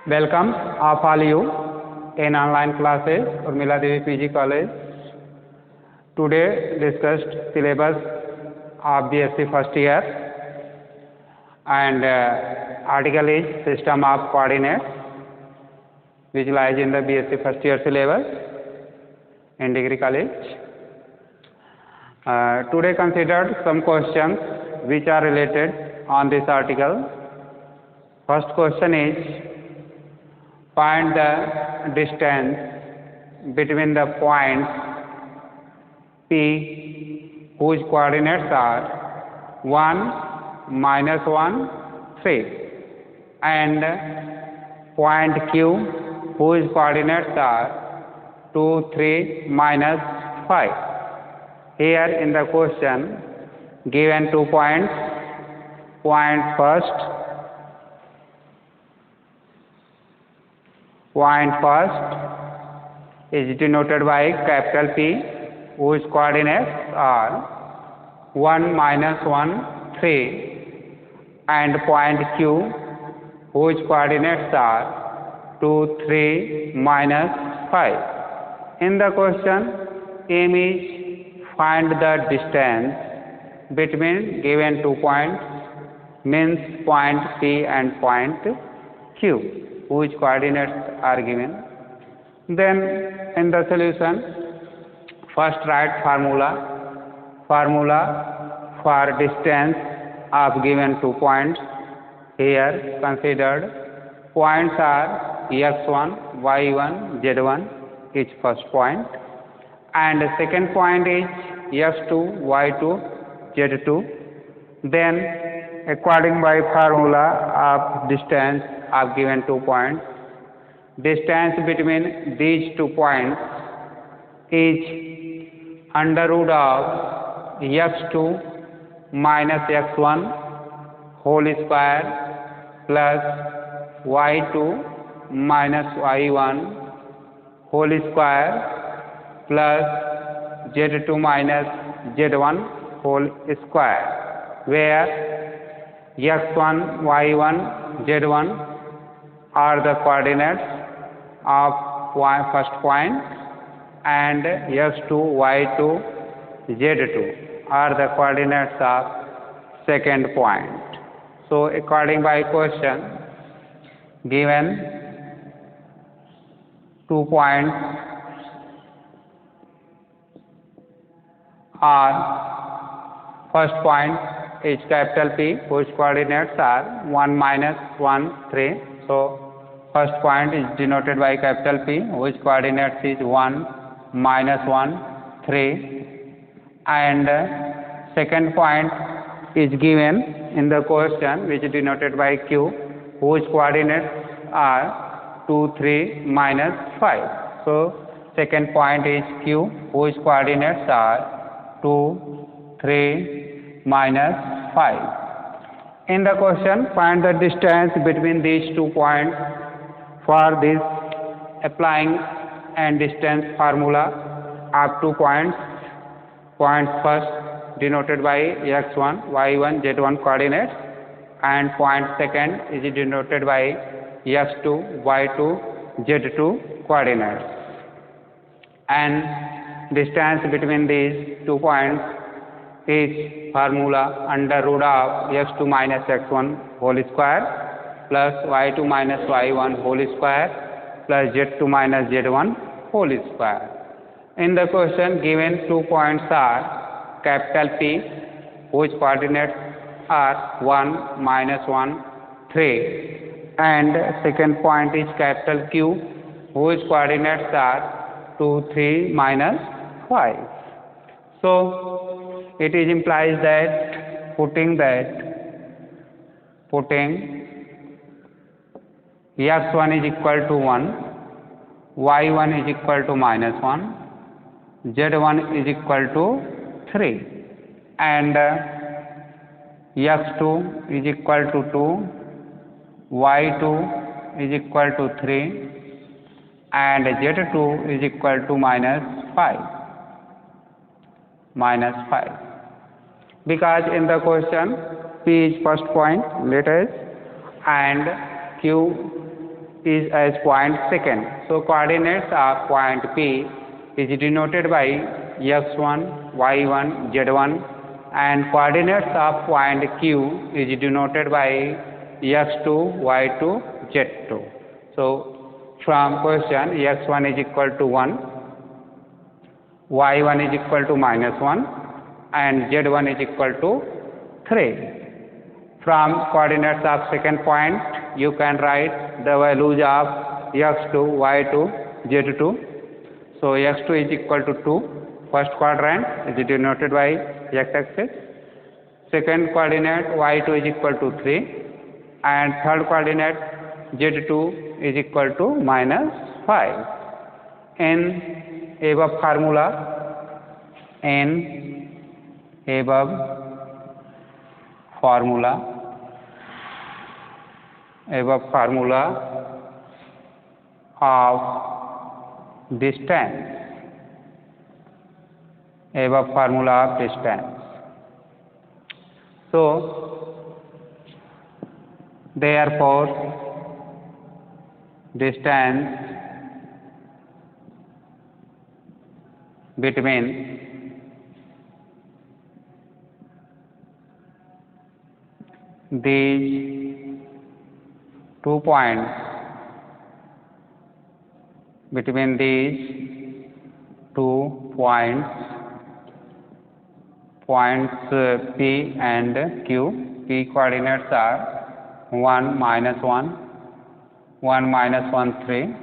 Welcome of all you in online classes Urmila Devi PG College. Today discussed syllabus of BSc first year and article is system of coordinates which lies in the BSc first year syllabus in degree college. Today considered some questions which are related on this article. First question is, find the distance between the points P whose coordinates are 1, -1, 3 and point Q whose coordinates are 2, 3, -5. Here in the question given 2 points. Point first is denoted by capital P whose coordinates are 1, -1, 3 and point Q whose coordinates are 2, 3, -5. In the question, aim is find the distance between given 2 points, means point P and point Q whose coordinates are given. Then in the solution, first write formula for distance of given 2 points. Here considered points are x1, y1, z1 is first point and second point is x2, y2, z2. Then according by formula of distance of given 2 points, distance between these 2 points is under root of x2 minus x1 whole square plus y2 minus y1 whole square plus z2 minus z1 whole square, where x1, y1, z1 are the coordinates of first point and x2, y2, z2 are the coordinates of second point. So according by question given 2 points are, first point is capital P whose coordinates are 1, -1, 3. So first point is denoted by capital P whose coordinates is 1, -1, 3 and second point is given in the question which is denoted by Q whose coordinates are 2, 3, -5. So second point is Q whose coordinates are 2, 3, -5. In the question, find the distance between these 2 points. For this, applying and distance formula of 2 points. Points first denoted by x1, y1, z1 coordinates and point second is denoted by x2, y2, z2 coordinates. And distance between these 2 points is formula under root of x2 minus x1 whole square plus y2 minus y1 whole square plus z2 minus z1 whole square. In the question given 2 points are capital P whose coordinates are 1, -1, 3 and second point is capital Q whose coordinates are 2, 3, -5. So it is implies that putting x1 is equal to 1, y1 is equal to -1, z1 is equal to 3 and x2 is equal to 2, y2 is equal to 3 and z2 is equal to -5. Because in the question P is first point, let us, and Q is as point second. So coordinates of point P is denoted by x1, y1, z1, and coordinates of point Q is denoted by x2, y2, z2. So from question, x1 is equal to 1, y1 is equal to -1, and z1 is equal to 3. From coordinates of second point, you can write the values of x2, y2, z2. So x2 is equal to 2. First quadrant is denoted by x-axis. Second coordinate y2 is equal to 3, and third coordinate z2 is equal to -5. In above formula of distance, so therefore distance between these 2 points, points P and Q. P coordinates are 1, -1, 1, -1, 3,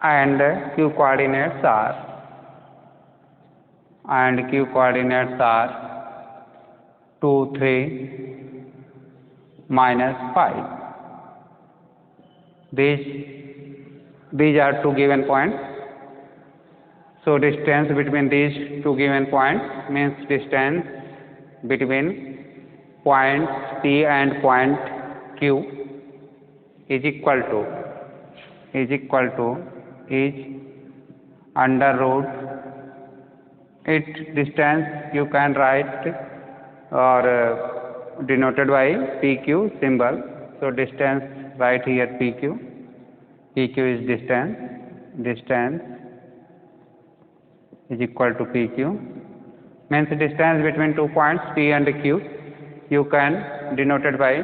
and Q coordinates are 2, 3, -5. These are two given points. So distance between these two given points means distance between points P and point Q is equal to under root. Its distance you can write or denoted by PQ symbol. So distance right here PQ. PQ is distance is equal to PQ. Means distance between 2 points P and Q you can denoted by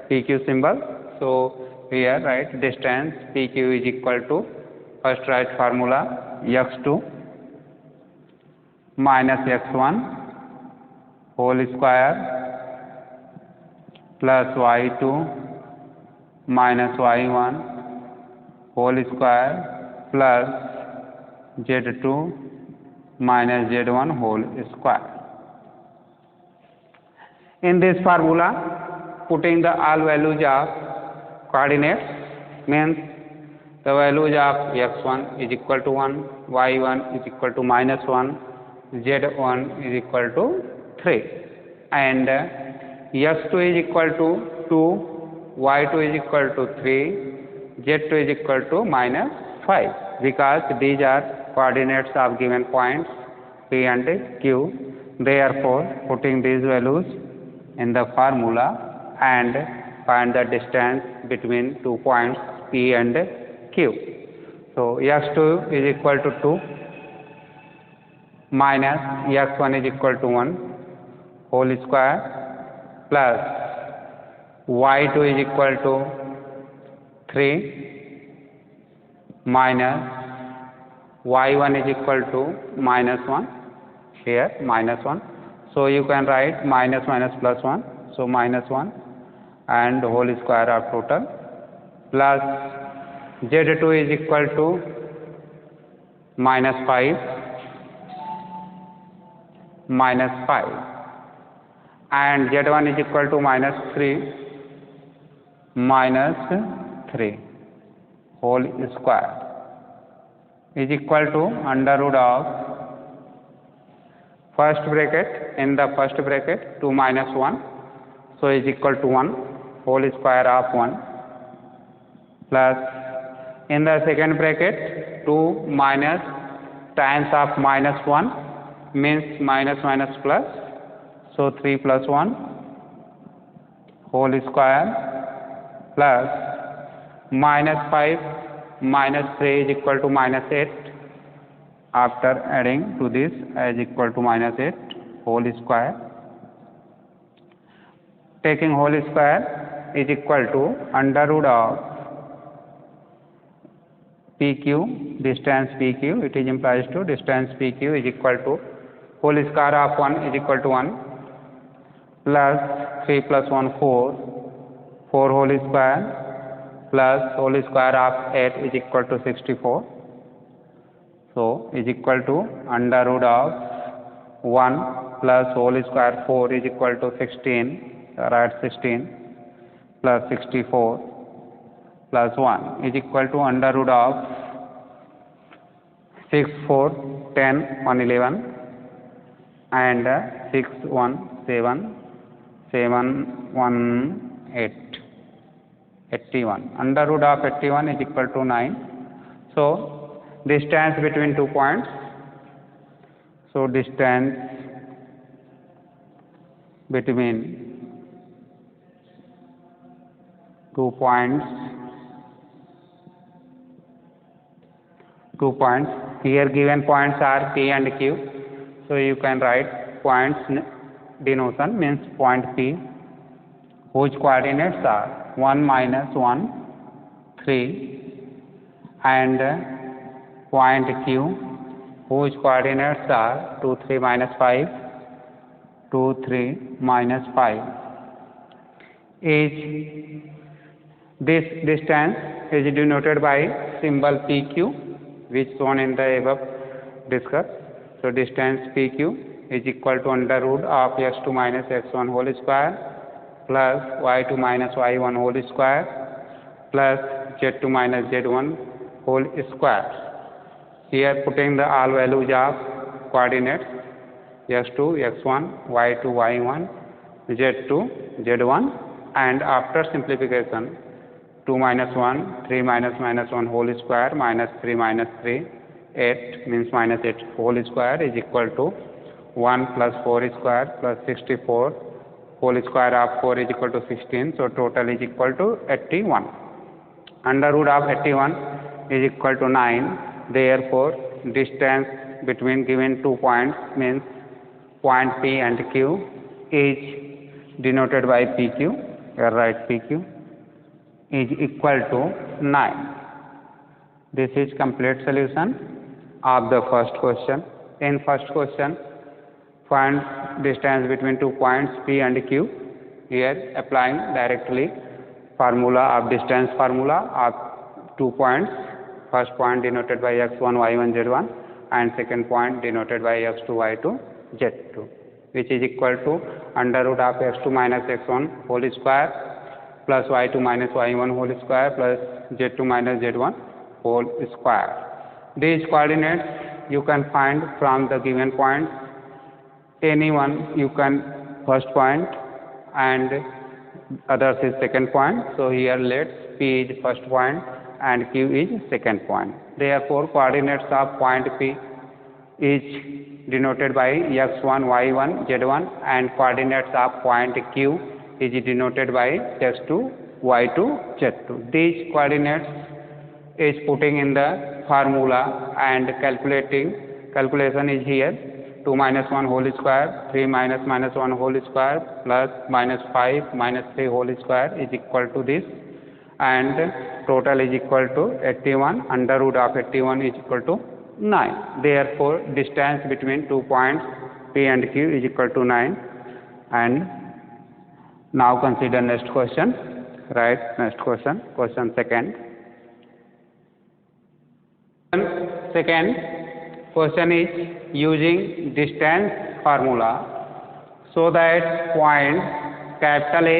PQ symbol. So here write distance PQ is equal to, first write formula, x2 minus x1 whole square plus y2 minus y1 whole square plus z2 minus z1 whole square. In this formula, putting the all values of coordinates means the values of x1 is equal to 1, y1 is equal to -1, z1 is equal to 3, and x2 is equal to 2, y2 is equal to 3, z2 is equal to -5, because these are coordinates of given points P and Q. Therefore, putting these values in the formula and find the distance between 2 points P and Q. So x2 is equal to 2 minus x1 is equal to 1 whole square plus y2 is equal to 3 minus y1 is equal to -1, here -1. So you can write minus plus 1, so -1 and whole square of total plus z2 is equal to -5 and z1 is equal to -3 whole square is equal to under root of first bracket, in the first bracket 2 minus 1, so is equal to 1 whole square of 1 plus in the second bracket 2 minus times of -1 means minus plus, so 3 plus 1 whole square plus -5 -3 is equal to -8. After adding to this is equal to -8 whole square. Taking whole square is equal to under root of PQ, distance PQ, it is implies to distance PQ is equal to whole square of 1 is equal to 1 plus 3 plus 1 4, 4 whole square plus whole square of 8 is equal to 64. So is equal to under root of 1 plus whole square 4 is equal to 16, write 16 plus 64 plus 1 is equal to under root of 6, 4, 10, 1, 11 and 6, 1, 7, 7, 1, 8, 81. Under root of 81 is equal to 9. So distance between 2 points. So distance between 2 points. Here given points are P and Q. So you can write points denotation means point P whose coordinates are 1, -1, 3 and point Q whose coordinates are 2, 3, -5, 2, 3, -5 is this distance is denoted by symbol PQ which shown in the above discussed. So distance PQ is equal to under root of x2 minus x1 whole square plus y2 minus y1 whole square plus z2 minus z1 whole square. Here putting the all values of coordinates x2 x1 y2 y1 z2 z1 and after simplification 2 minus 1 3 minus minus 1 whole square minus 3 minus 3 8 means minus 8 whole square is equal to 1 plus 4 square plus 64 whole square of 4 is equal to 16. So total is equal to 81. Under root of 81 is equal to 9. Therefore distance between given 2 points means point P and Q is denoted by PQ. Here write PQ is equal to 9. This is complete solution of the first question. In first question, find distance between 2 points P and Q. Here applying directly formula of distance formula of 2 points. First point denoted by x1 y1 z1 and second point denoted by x2 y2 z2, which is equal to under root of x2 minus x1 whole square plus y2 minus y1 whole square plus z2 minus z1 whole square. These coordinates you can find from the given point. Anyone you can first point and others is second point. So here let's P is first point and Q is second point. Therefore coordinates of point P is denoted by x1 y1 z1 and coordinates of point Q is denoted by x2 y2 z2. These coordinates is putting in the formula and calculation is here 2 minus 1 whole square 3 minus minus 1 whole square plus minus 5 minus 3 whole square is equal to this and total is equal to 81. Under root of 81 is equal to 9. Therefore distance between 2 points P and Q is equal to 9. And now consider next question. Right, next question, question second. Second question is using distance formula so that point capital A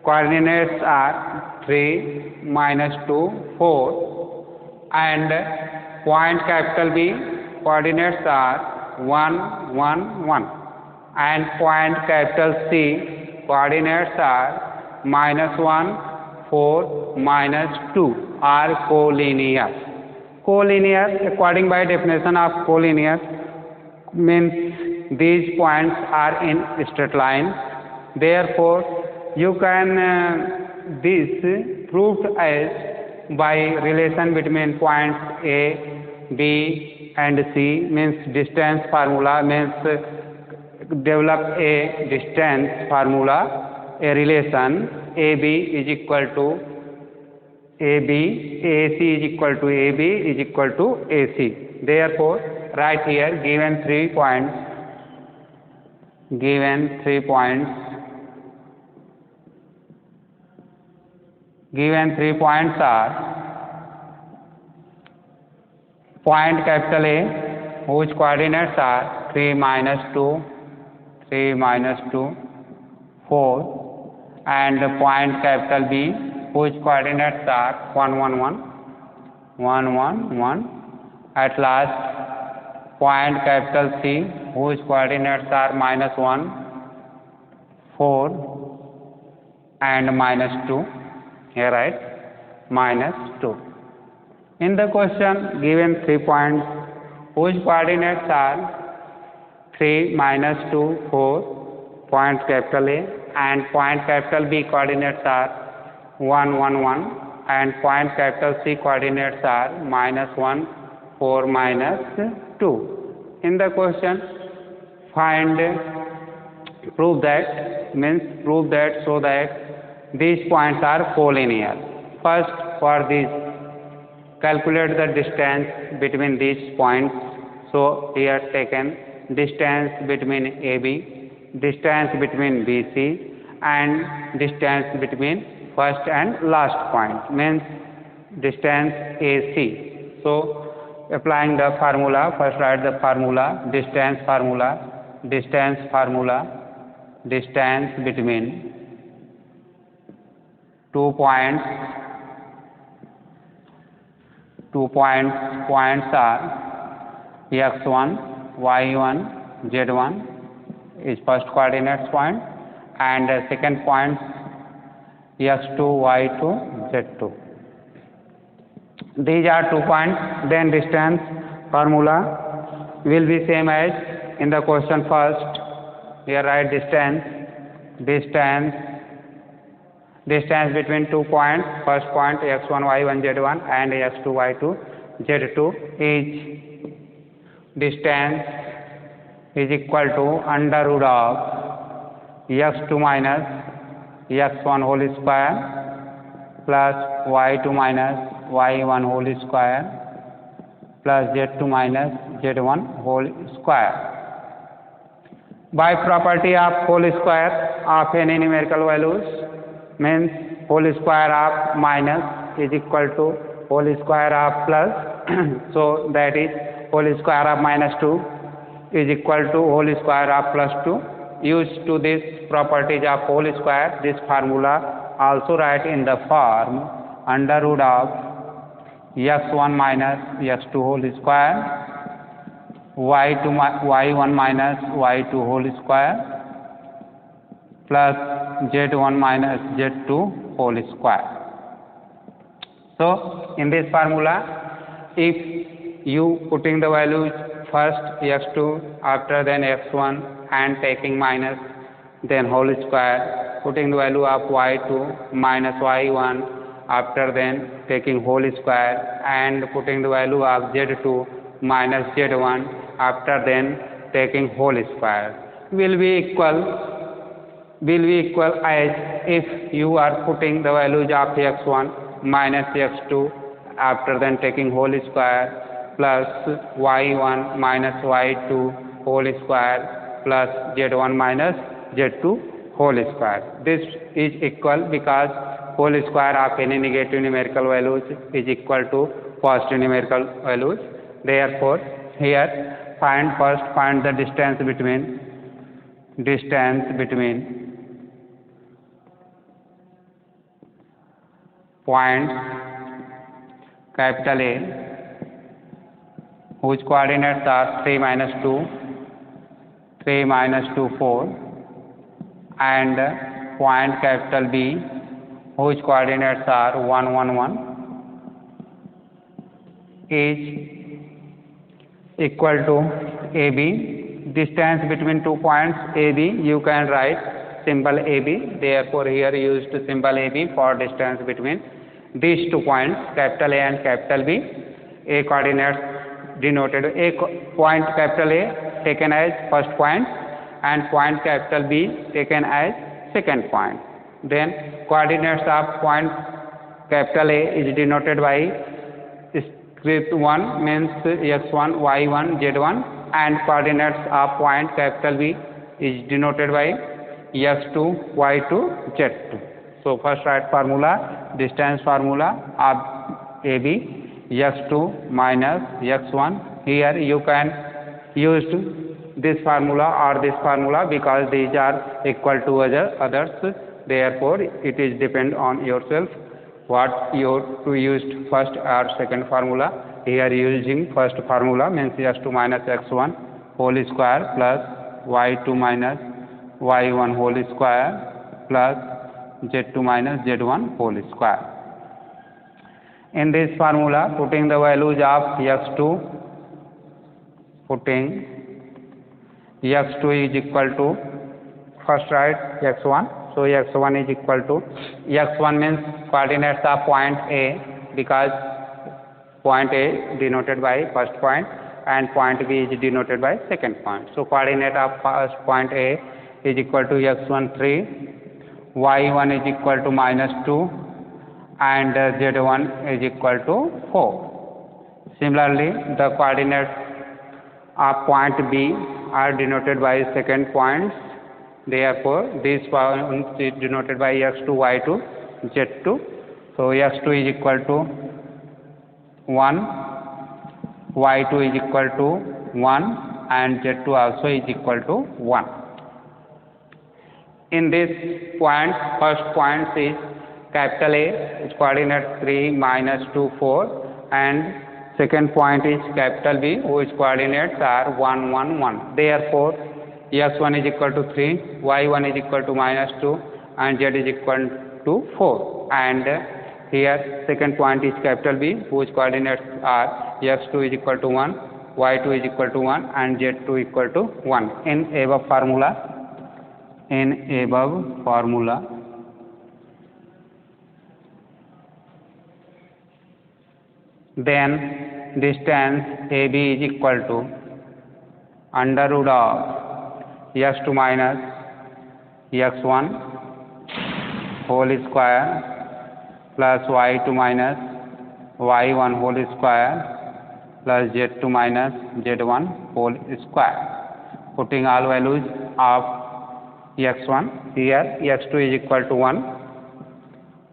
coordinates are 3 minus 2 4 and point capital B coordinates are 1 1 1 and point capital C coordinates are -1 4 -2 are collinear. Collinear according by definition of collinear means these points are in straight line. Therefore you can this proved as by relation between points A, B and C, means distance formula, means develop a distance formula, a relation AB is equal to AB, AC is equal to AB is equal to AC. Therefore, right here given 3 points, given 3 points are point capital A whose coordinates are 3, -2, 3, -2, 4, and point capital B whose coordinates are 1, 1, 1, 1, 1, 1. At last, point capital C whose coordinates are -1, 4, and -2. Here write -2. In the question given 3 points whose coordinates are 3, -2, 4, point capital A, and point capital B coordinates are 1, 1, 1, and point capital C coordinates are -1, 4, -2. In the question prove that so that these points are collinear. First, for this, calculate the distance between these points. So here taken distance between AB, distance between BC, and distance between first and last point, means distance AC. So applying the formula, first write the formula, distance between 2 points are x1, y1, z1 is first coordinates point, and second point x2, y2, z2. These are 2 points. Then distance formula will be same as in the question first. Here write distance between 2 points. First point x1, y1, z1 and x2, y2, z2 is distance is equal to under root of x2 minus x1 whole square plus y2 minus y1 whole square plus z2 minus z1 whole square. By property of whole square of any numerical values, means whole square of minus is equal to whole square of plus. So that is whole square of -2 is equal to whole square of +2. Used to this properties of whole square, this formula also write in the form under root of x1 minus x2 whole square, y1 minus y2 whole square plus z1 minus z2 whole square. So in this formula, if you putting the values first x2, after then x1 and taking minus, then whole square, putting the value of y2 minus y1, after then taking whole square, and putting the value of z2 minus z1, after then taking whole square, will be equal as if you are putting the values of x1 minus x2, after then taking whole square, plus y1 minus y2 whole square plus z1 minus z2 whole square. This is equal because whole square of any negative numerical values is equal to positive numerical values. Therefore, here find the distance between points capital A whose coordinates are 3, -2, 3, -2, 4, and point capital B whose coordinates are 1, 1, 1 is equal to AB. Distance between 2 points AB, you can write symbol AB. Therefore, here used symbol AB for distance between these 2 points, capital A and capital B. A coordinates denoted, A point capital A taken as first point and point capital B taken as second point. Then coordinates of point capital A is denoted by script 1 means x1, y1, z1, and coordinates of point capital B is denoted by x2, y2, z2. So first write formula, distance formula of AB, x2 minus x1. Here you can use this formula or this formula because these are equal to others. Therefore, it is depend on yourself what you to use first or second formula. Here using first formula means x2 minus x1 whole square plus y2 minus y1 whole square plus z2 minus z1 whole square. In this formula, putting the values of x2, putting x2 is equal to, first write x1. So x1 is equal to, x1 means coordinates of point A because point A denoted by first point and point B is denoted by second point. So coordinate of first point A is equal to x1 3, y1 is equal to minus 2 and z1 is equal to 4. Similarly, the coordinates of point B are denoted by second points. Therefore, this point is denoted by x2, y2, z2. So x2 is equal to 1, y2 is equal to 1 and z2 also is equal to 1. In this point, first point is capital A, its coordinate 3, minus 2, 4, and second point is capital B, whose coordinates are 1, 1, 1. Therefore, x1 is equal to 3, y1 is equal to minus 2, and z is equal to 4. And here second point is capital B, whose coordinates are x2 is equal to 1, y2 is equal to 1, and z2 equal to 1. In above formula, then distance AB is equal to under root of x2 minus x1 whole square plus y2 minus y1 whole square plus z2 minus z1 whole square. Putting all values of x1, here x2 is equal to 1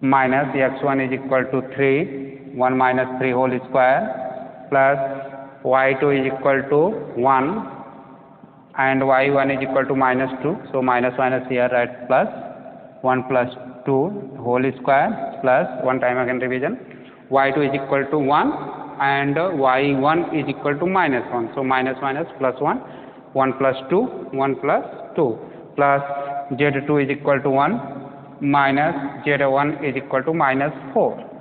minus x1 is equal to 3, 1 minus 3 whole square plus y2 is equal to 1 and y1 is equal to minus 2. So minus minus here write plus 1 plus 2 whole square plus 1 time again revision, y2 is equal to 1 and y1 is equal to minus 1. So minus minus plus 1, 1 plus 2, 1 plus 2 plus z2 is equal to 1 minus z1 is equal to minus 4.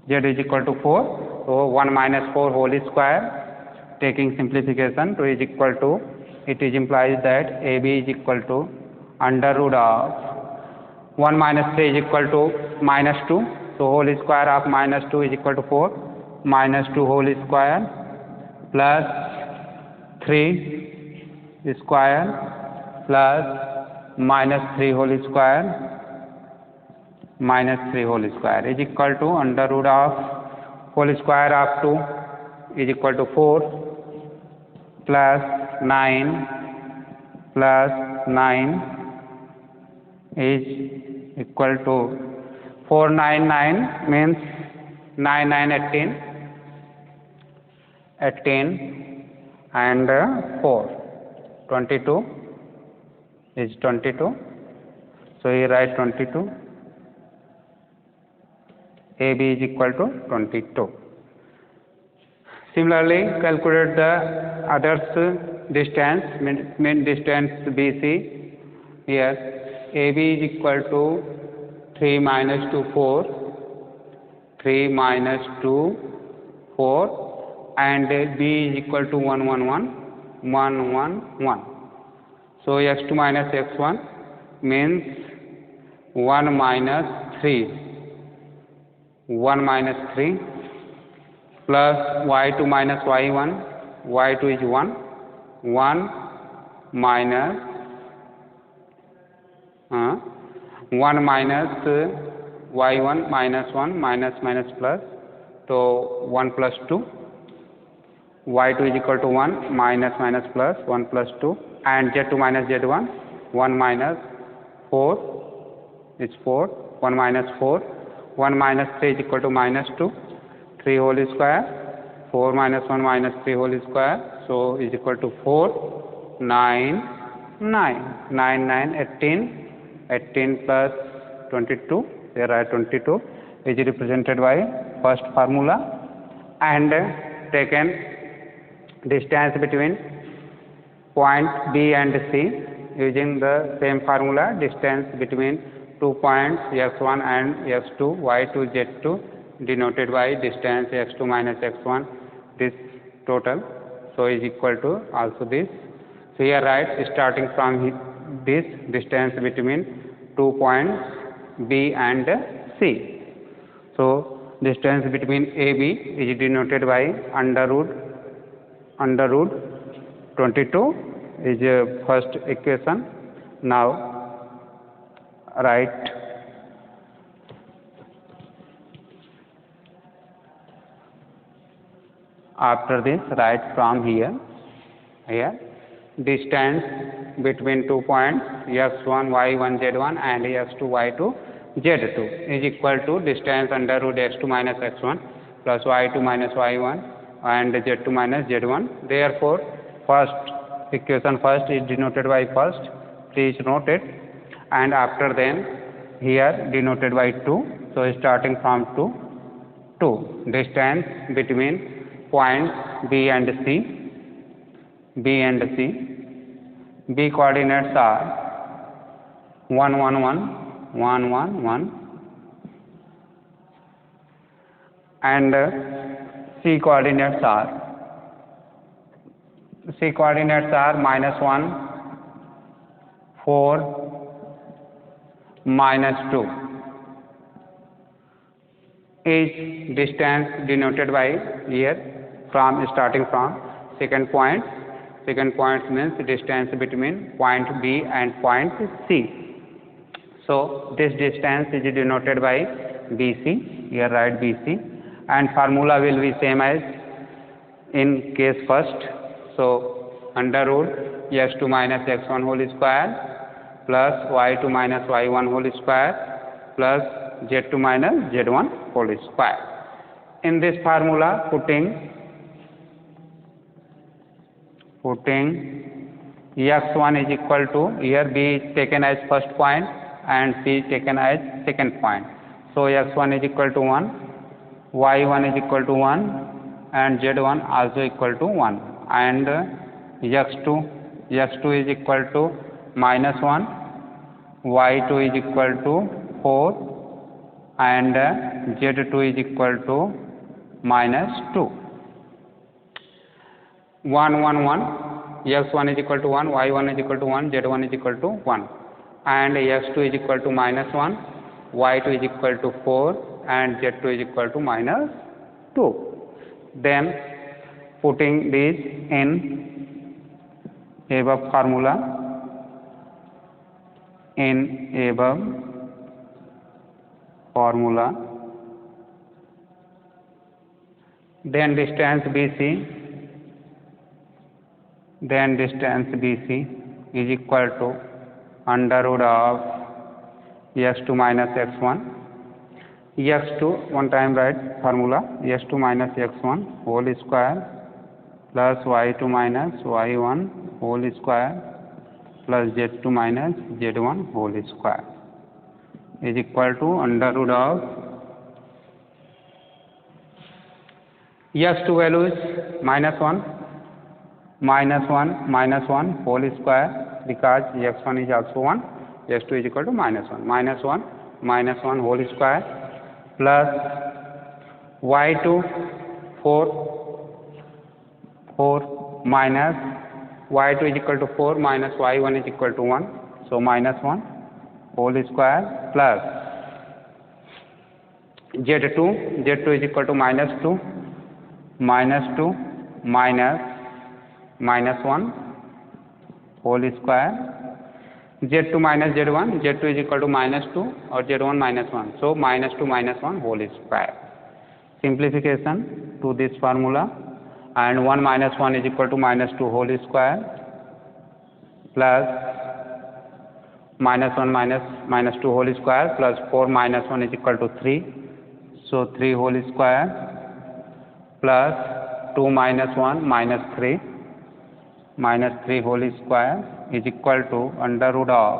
Z is equal to 4. So 1 minus 4 whole square. Taking simplification, 2 is equal to, it is implies that AB is equal to under root of 1 minus 3 is equal to minus 2. So whole square of minus 2 is equal to 4, minus 2 whole square plus 3 square plus minus 3 whole square minus 3 whole square is equal to under root of whole square of 2 is equal to 4 plus 9 plus 9 is equal to 499 means 9 9 18 and 4 22 is 22. So you write 22. AB is equal to 22. Similarly, calculate the others distance, mean distance BC. Here AB is equal to 3 minus 2 4, 3 minus 2 4, and B is equal to 1 1 1 1 1 1. So x2 minus x1 means 1 minus 3 1 minus 3 plus y2 minus y1, y2 is 1, 1 minus 1 minus y1 minus 1 minus plus, so 1 plus 2, y2 is equal to 1 minus plus 1 plus 2, and z2 minus z1, 1 minus 4 is 4, 1 minus 4, 1 minus 3 is equal to minus 2, 3 whole square, 4 minus 1 minus 3 whole square, so is equal to 4, 9, 9, 9, 9, 18, 18 plus 22, there are 22, is represented by first formula, and taken distance between point B and C using the same formula, distance between 2 points x1 and x2, y2, z2 denoted by distance x2 minus x1, this total, so is equal to also this. So here write starting from this distance between 2 points B and C. So distance between AB is denoted by under root 22 is first equation. Now write after this, write from here distance between 2 points x1 y1 z1 and x2 y2 z2 is equal to distance under root x2 minus x1 plus y2 minus y1 and z2 minus z1. Therefore first equation first is denoted by first, please note it, and after then here denoted by 2. So starting from 2 distance between points B and C. B coordinates are 1 1 1 1 1 1 and C coordinates are minus 1 4 minus 2. Each distance denoted by here from starting from second point. Second point means distance between point B and point C. So this distance is denoted by BC. Here write BC, and formula will be same as in case first. So under root x2 minus x1 whole square plus y2 minus y1 whole square plus z2 minus z1 whole square. In this formula, putting x1 is equal to, here B is taken as first point and C is taken as second point. So x1 is equal to 1, y1 is equal to 1 and z1 also equal to 1, and x2 is equal to minus 1, y2 is equal to 4 and z2 is equal to minus 2. 1 1 1, x1 is equal to 1, y1 is equal to 1, z1 is equal to 1, and x2 is equal to minus 1, y2 is equal to 4 and z2 is equal to minus 2. Then putting these in above formula, then distance BC is equal to under root of x2 minus x1. x2, one time write formula, x2 minus x1 whole square plus y2 minus y1 whole square plus z2 minus z1 whole square is equal to under root of x2 value is minus 1 whole square, because x1 is also 1, x2 is equal to minus 1 whole square plus y2 4 minus y2 is equal to 4 minus y1 is equal to 1, so minus 1 whole square plus Z2 is equal to -2 minus 1 whole square. Z2 minus Z1, Z2 is equal to -2 or Z1 -1. So -2 minus 1 whole square. Simplification to this formula, and 1 minus 1 is equal to -2 whole square plus -1 minus 2 whole square plus 4 minus 1 is equal to 3. So 3 whole square plus 2 minus 1 minus 3 whole square is equal to under root of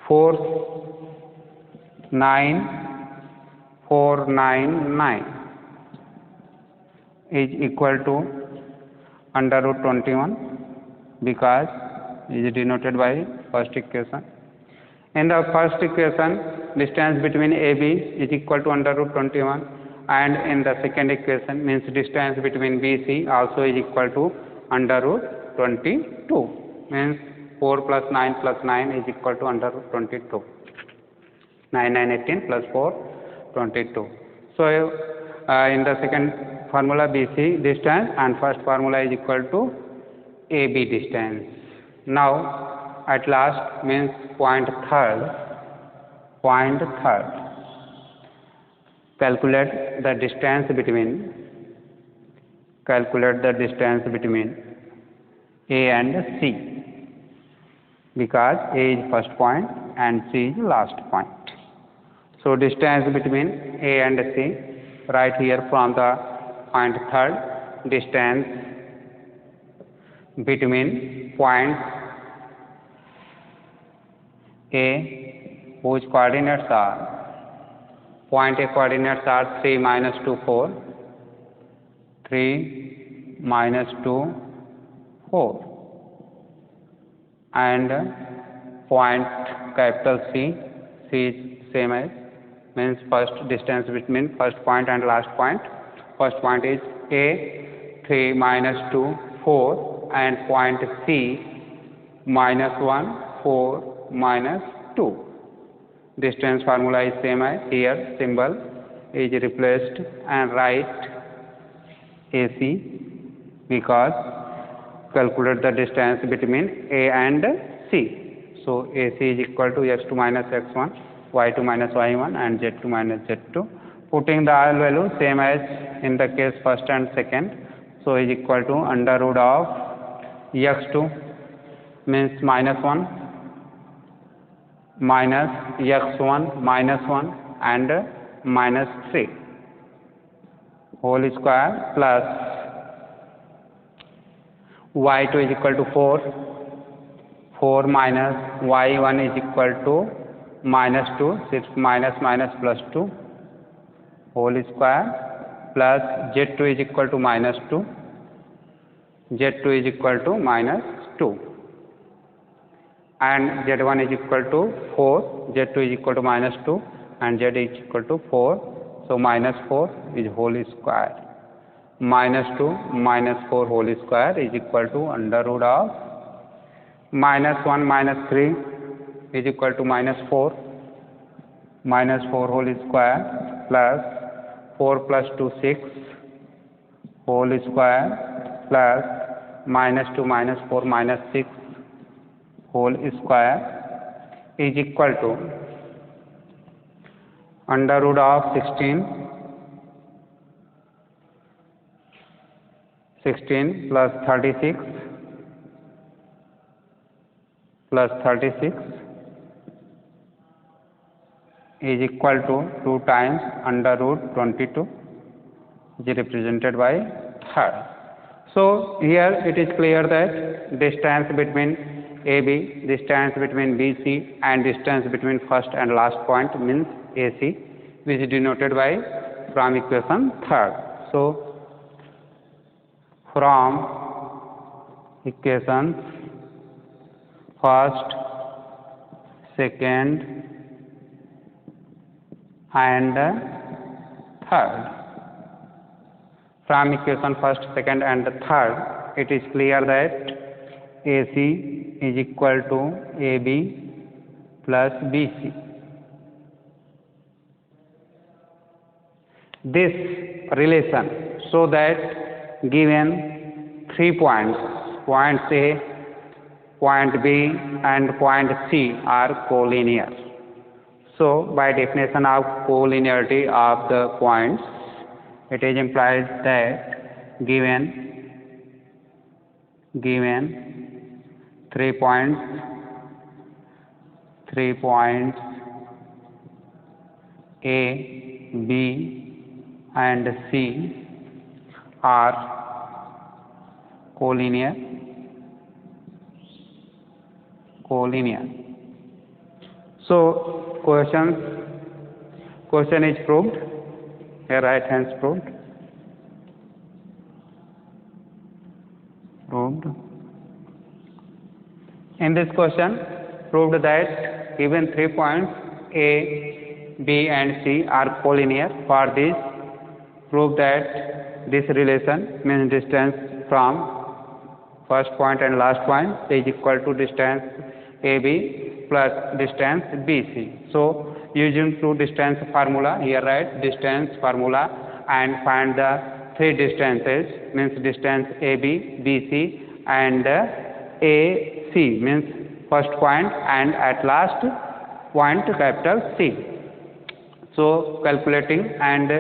499 is equal to under root 21, because it is denoted by first equation. In the first equation, distance between AB is equal to under root 21, and in the second equation means distance between BC also is equal to under root 22, means 4 plus 9 plus 9 is equal to under root 22. 9, 9, 18 plus 4, 22. So in the second formula BC distance, and first formula is equal to AB distance. Now at last means point third. Calculate the distance between A and C, because A is first point and C is last point. So distance between A and C, right here from the point third, distance between point A, whose coordinates are, point A coordinates are 3, -2, 4, 3, -2, 4, and point capital C is same as, means first distance between first point and last point. First point is A, 3, -2, 4, and point C, -1, 4, -2. Distance formula is same as here, symbol is replaced and write AC, because calculate the distance between A and C. So AC is equal to x2 minus x1, y2 minus y1, and z2 minus z2. Putting the all value same as in the case first and second, so is equal to under root of x2 means -1 minus x1 -1 and -3 whole square plus y2 is equal to 4 minus y1 is equal to -2, 6 minus plus 2 whole square plus z2 is equal to -2, z2 is equal to -2, and z1 is equal to 4, z2 is equal to -2, and z is equal to 4. So -4 is whole square. -2 minus 4 whole square is equal to under root of -1 minus 3 is equal to -4 whole square plus 4 plus 2 6 whole square plus -2 minus 4 minus 6 whole square is equal to under root of 16 plus 36 is equal to 2 times under root 22, is represented by third. So here it is clear that distance between AB, distance between BC, and distance between first and last point means AC, which is denoted by from equation third. So from equations first, second, and third. From equation first, second, and third, it is clear that AC is equal to AB plus BC. this relation so that given 3 points, point A, point B and point C are collinear. So by definition of collinearity of the points, it is implied that given 3 points A, B and C are collinear. So question is proved. Here right hand is proved. In this question, proved that given 3 points A, B and C are collinear. For this, prove that this relation means distance from first point and last point is equal to distance AB plus distance BC. So using two distance formula, here write distance formula and find the three distances, means distance AB, BC and AC means first point and at last point capital C. So calculating and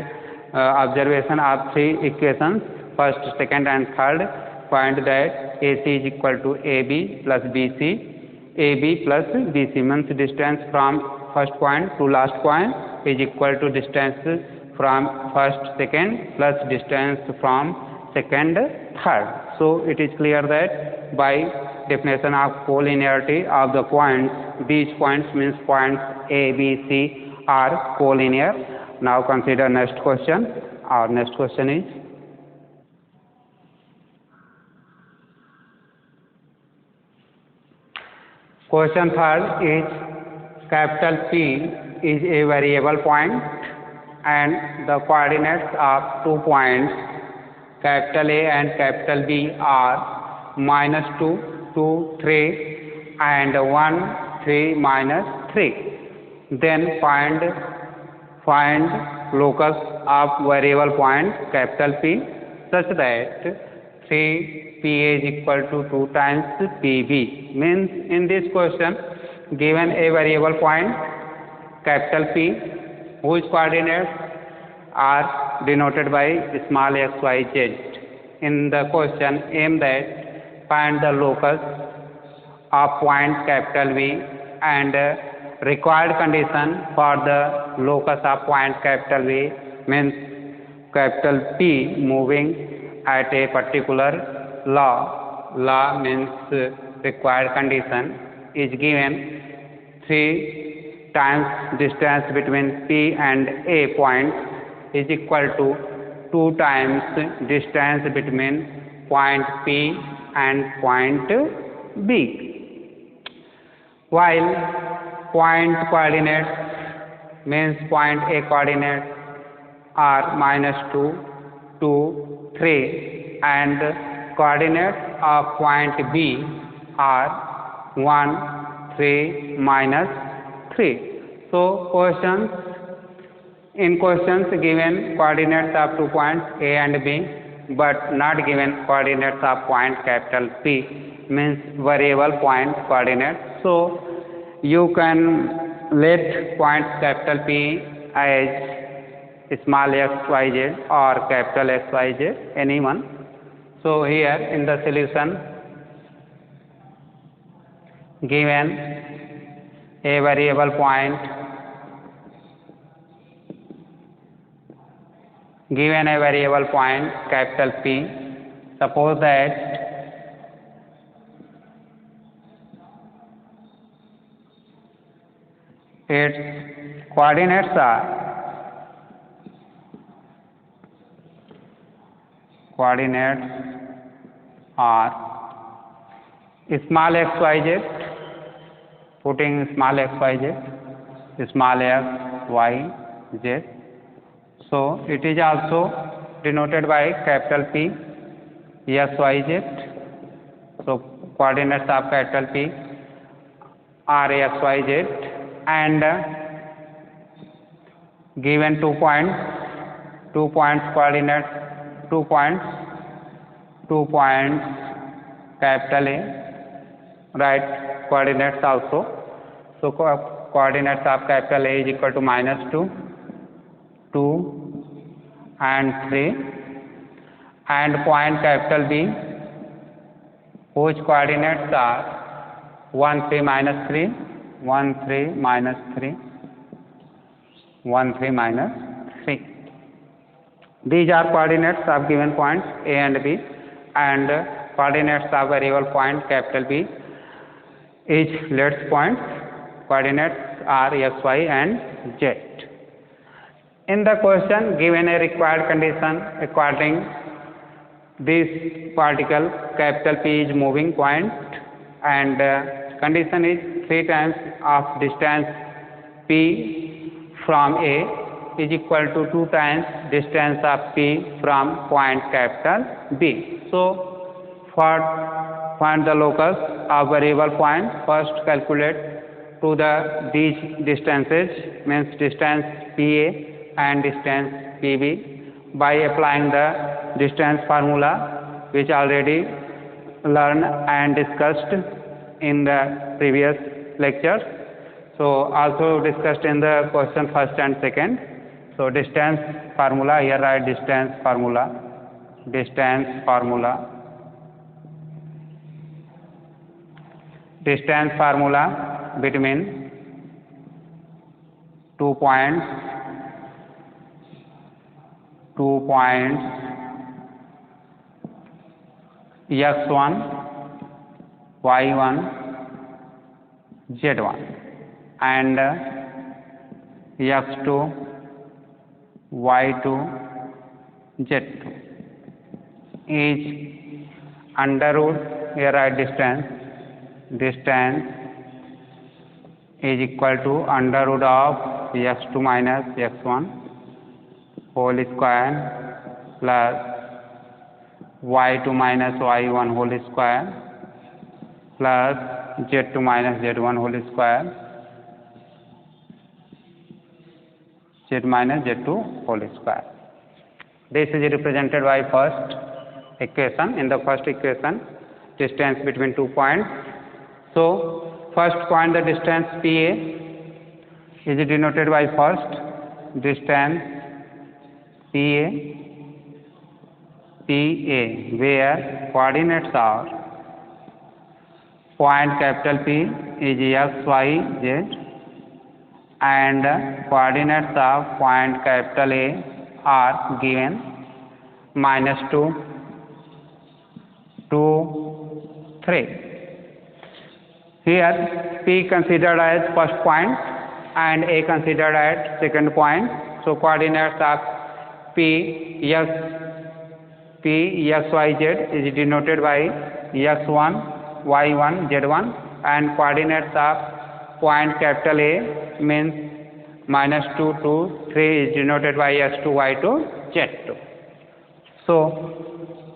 observation of three equations, first, second and third, find that AC is equal to AB plus BC. AB plus BC means distance from first point to last point is equal to distance from first, second plus distance from second, third. So it is clear that by definition of collinearity of the points, these points means points A, B, C are collinear. Now consider next question. Our next question is question third is capital P is a variable point and the coordinates of 2 points capital A and capital B are -2, 2, 3 and 1, 3, -3. Then find locus of variable point capital P such that 3PA is equal to 2 times PB. Means in this question given a variable point capital P whose coordinates are denoted by small x, y, z. In the question aim that find the locus of point capital V and required condition for the locus of point capital V means capital P moving at a particular law means required condition is given 3 times distance between P and A point is equal to 2 times distance between point P and point B. While point coordinates means point A coordinates are -2, 2, 3 and coordinates of point B are 1, 3, -3. So in questions given coordinates of 2 points A and B but not given coordinates of point capital P means variable point coordinates. So you can let point capital P as small x, y, z or capital X, y, z, anyone. So here in the solution given a variable point capital P, suppose that its coordinates are small x, y, z, putting small x, y, z, small x, y, z. So it is also denoted by capital P, S, Y, Z. So coordinates of capital P are X, Y, Z and given 2 points 2 points coordinates, 2 points capital A, right, coordinates also. So coordinates of capital A is equal to -2, 2 and 3, and point capital B whose coordinates are 1 3 minus 3, 1 3 minus 3, 1 3 minus 3. These are coordinates of given points A and B, and coordinates of variable point capital B is let's points. Coordinates are x, y and z. In the question given a required condition according this particle capital P is moving point, and condition is 3 times of distance P from A is equal to 2 times distance of P from point capital B. So for find the locus of variable point, first calculate to these distances, means distance PA and distance PB, by applying the distance formula which already learned and discussed in the previous lectures. So also discussed in the question first and second. So distance formula, here write distance formula between 2 points x1, y1, z1 and x2, y2, z2 is under root, here write distance is equal to under root of x2 minus x1 whole square plus y2 minus y1 whole square plus z2 minus z1 whole square, z minus z2 whole square. This is represented by first equation. In the first equation, distance between 2 points. So first point, the distance PA is denoted by first distance PA, where coordinates are point capital P is x, y, z, and coordinates of point capital A are given -2, 2, 3. Here P considered as first point and A considered as second point. So coordinates of P x, y, z is denoted by x1, y1, z1, and coordinates of point capital A means -2, 2, 3 is denoted by x2, y2, z2. So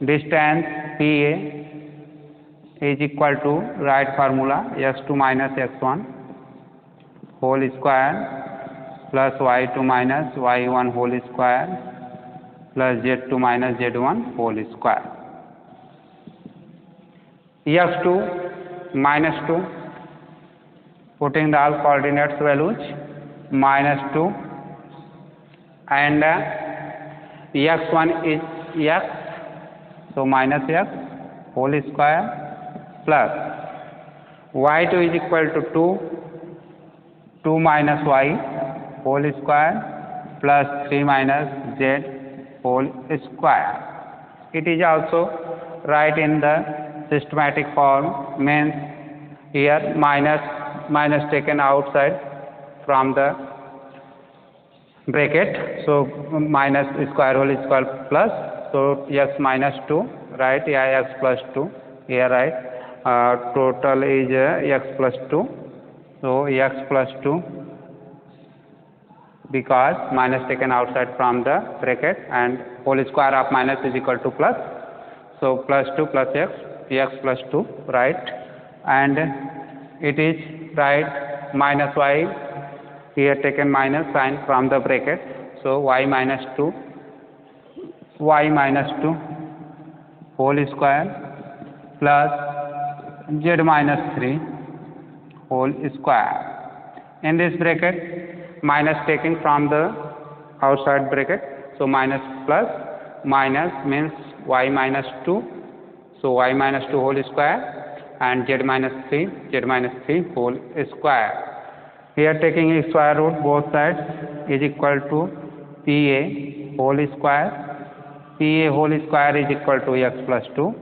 distance PA is equal to, right formula, x2 minus x1 whole square plus y2 minus y1 whole square plus z2 minus z1 whole square. x2 minus 2, putting the all coordinates values, -2, and x1 is x, so minus x whole square plus y2 is equal to 2 minus y whole square plus 3 minus z whole square. It is also right in the systematic form, means here minus taken outside from the bracket, so minus square whole square plus, so x minus 2, right, yeah, x plus 2, here right, total is x plus 2, so x plus 2, because minus taken outside from the bracket, and whole square of minus is equal to plus, so plus 2 plus x plus 2, right, and it is right minus y, here taken minus sign from the bracket, so y minus 2 y minus 2 whole square plus z minus 3 whole square. In this bracket, minus taking from the outside bracket, so minus plus minus means y minus 2, so y minus 2 whole square and z minus 3 whole square. Here taking square root both sides is equal to pa whole square. Pa whole square is equal to x plus 2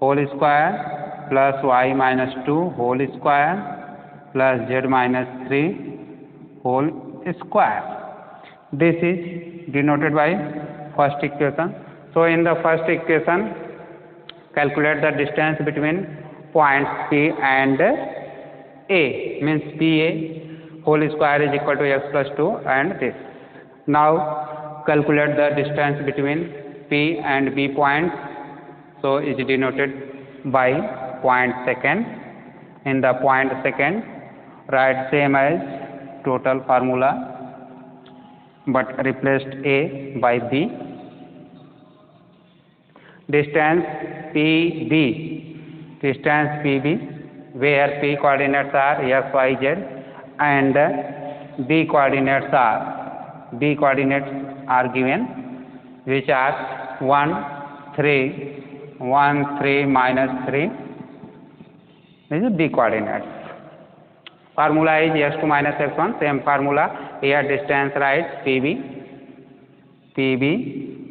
whole square plus y minus 2 whole square plus z minus 3 whole square. This is denoted by first equation. So in the first equation, calculate the distance between points P and A, means PA whole square is equal to x plus 2 and this. Now calculate the distance between P and B points, so is denoted by point second. In the point second, write same as total formula but replaced A by B. Distance PB, where P coordinates are x, y, z and B coordinates are given, which are 1, 3, minus 3. This is B coordinates. Formula is x2 minus x1, same formula. Here distance write PB.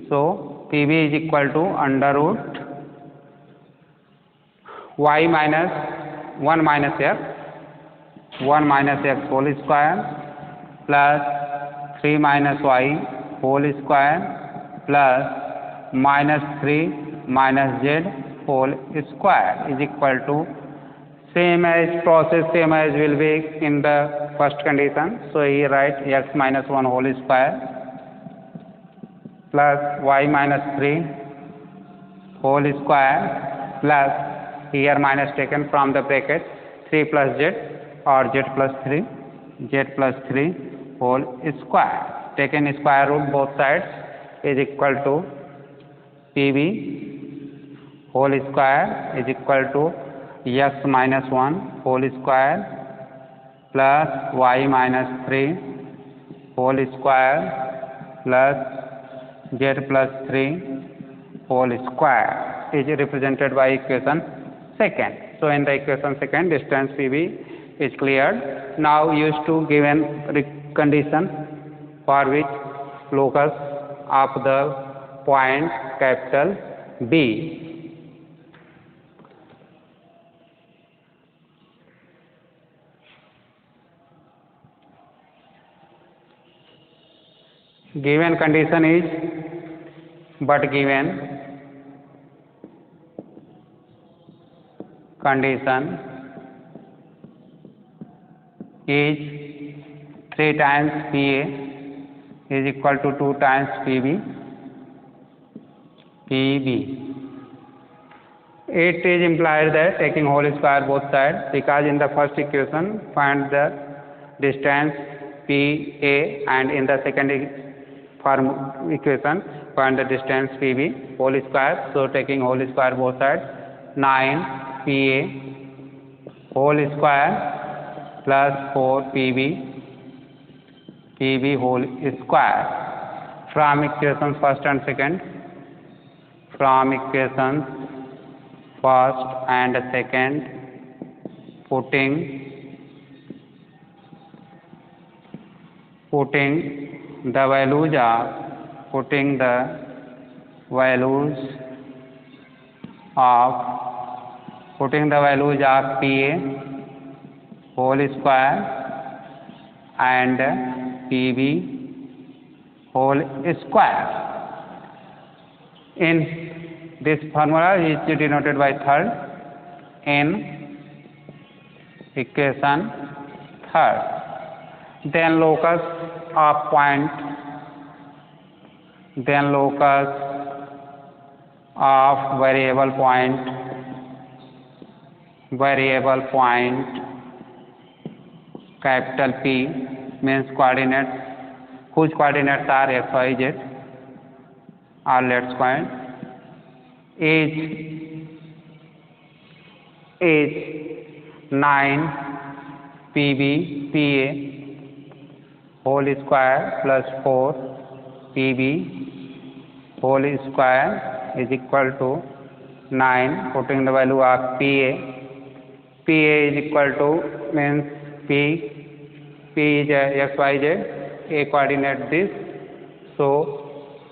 So PB is equal to under root y minus 1 minus x whole square plus 3 minus y whole square plus minus 3 minus z whole square is equal to same as will be in the first condition. So here write x minus 1 whole square plus y minus 3 whole square plus here minus taken from the bracket 3 plus z or z plus 3 whole square. Taken square root both sides is equal to PB whole square is equal to x minus 1 whole square plus y minus 3 whole square plus z plus 3 whole square is represented by equation second. So in the equation second, distance PB is cleared. Now used to given condition for which locus of the point capital B. Given condition is condition is 3 times PA is equal to 2 times PB. It is implied that taking whole square both sides, because in the first equation find the distance PA and in the second equation find the distance PB whole square. So taking whole square both sides, 9 PA whole square plus 4 PB whole square. From equations first and second, putting the values of PA whole square and PB whole square. In this formula is denoted by third in equation third. Then locus of point, variable point capital P means coordinates whose coordinates are x, y, z or let's find is 9 PB PA whole square plus 4 PB whole square is equal to 9. Putting the value of PA is equal to means P is x y z, a coordinate this, so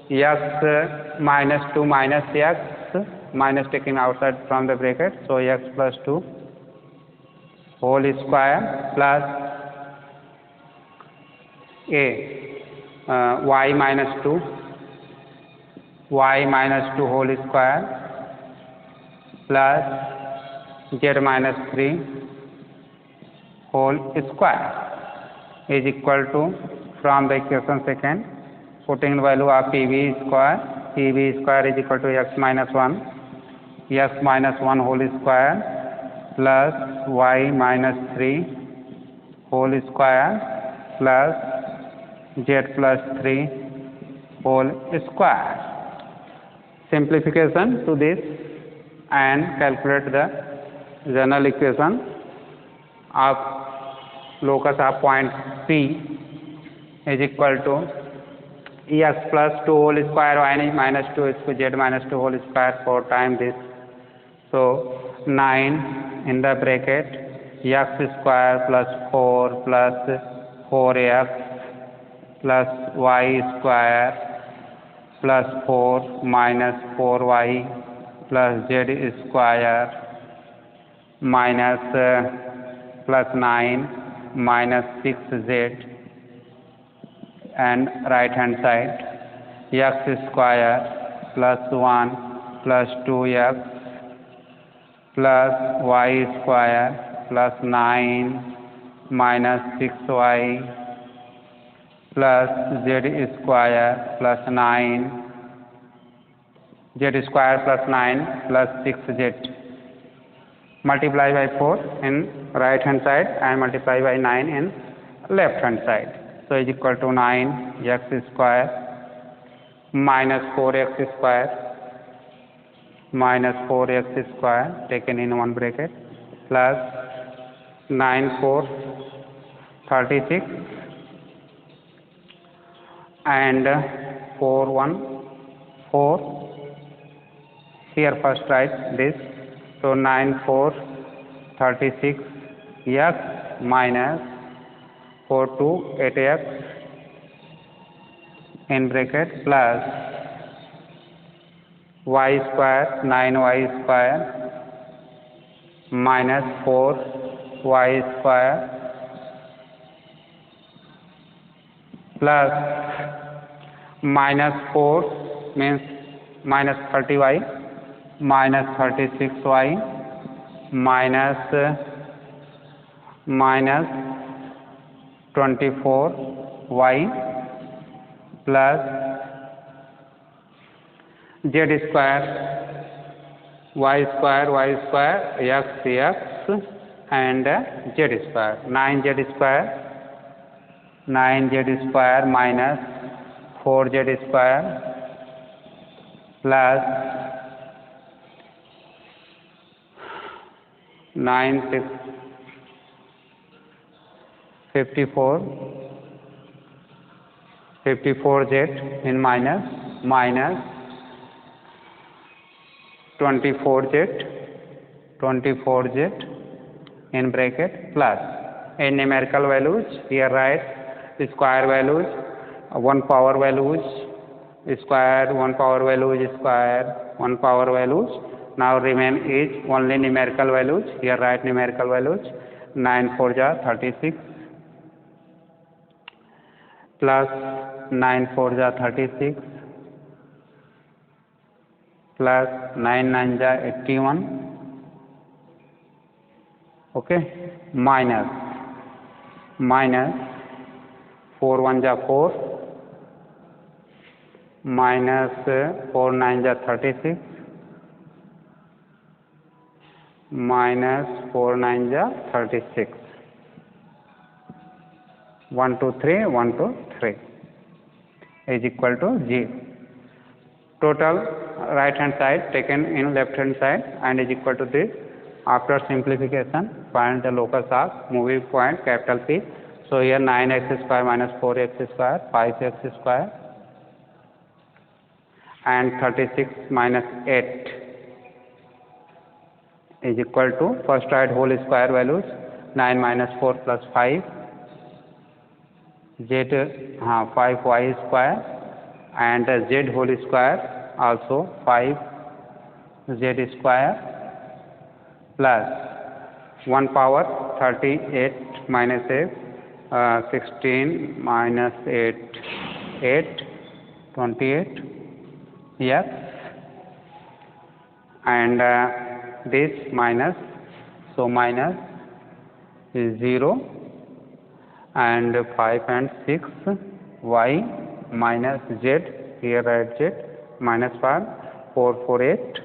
x minus 2 minus x minus taking outside from the bracket, so x plus 2 whole square plus a y minus 2 whole square plus z minus 3 whole square is equal to, from the equation second, putting the value of PB square is equal to x minus 1 whole square plus y minus 3 whole square plus z plus 3 whole square. Simplification to this and calculate the general equation of locus of point P is equal to x plus 2 whole square y minus 2 is to z minus 2 whole square 4 times this, so 9 in the bracket x square plus 4 plus 4x plus y square plus 4 minus 4y plus z square minus plus 9 minus 6z, and right hand side x square plus 1 plus 2x plus y square plus 9 minus 6y plus z square plus 9 plus 6z, multiply by 4 in right hand side and multiply by 9 in left hand side, so is equal to 9x square minus 4x square taken in one bracket plus 9 4 36 and 4 1 4. Here first write this, so 9 4 36 x minus 4 2 8x in bracket plus y square 9y square minus 4y square plus minus 4 means minus 30y minus 36y minus 24y plus z square y square x and z square 9z square minus 4z square plus 9 6 54z in minus 24z in bracket plus in numerical values, here write the square values, 1 power values square, 1 power values square, 1 power values. Now remain is only numerical values, here write numerical values, 9 4 ja 36 plus 9 4 ja 36 plus 9 9 ja 81, okay, minus 4 1 ja 4 minus 4 9 ja 36 minus 4 9 ja 36, 1 2 3 1 2 3 is equal to 0. total right hand side taken in left hand side and is equal to this. After simplification, find the locus of moving point capital P. So here 9x square minus 4x square, 5x square, and 36 minus 8 is equal to, first write whole square values, 9 minus 4 plus 5, z 5y square, and z whole square also 5z square plus 1 power 38 minus 8, 16 minus 8, 28, yes, and this minus, so minus is 0, and 5 and 6, y minus z, here write z, minus 5, 448,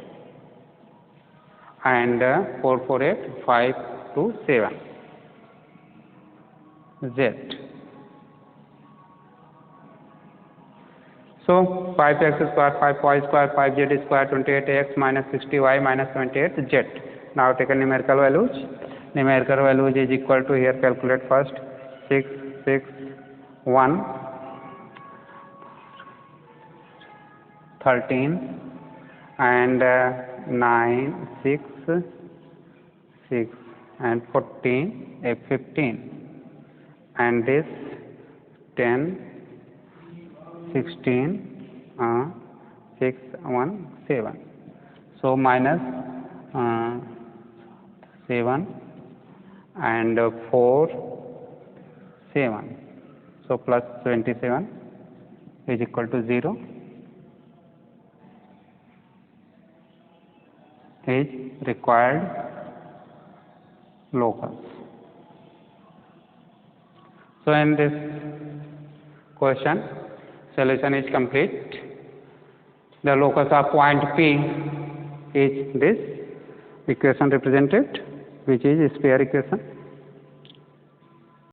and 448, 5 to 7, z. So 5x square, 5y square, 5z square, 28x minus 60y minus 28z. Now take a numerical values. Numerical values is equal to, here calculate first, 6, 6, 1, 13, and 9, 6, 6, and 14, 15, and this 10, 16, 6, 1, 7. So minus 7 and 4, 7. So plus 27 is equal to 0. Is required locus. So in this question, solution is complete. The locus of point P is this equation represented, which is sphere equation.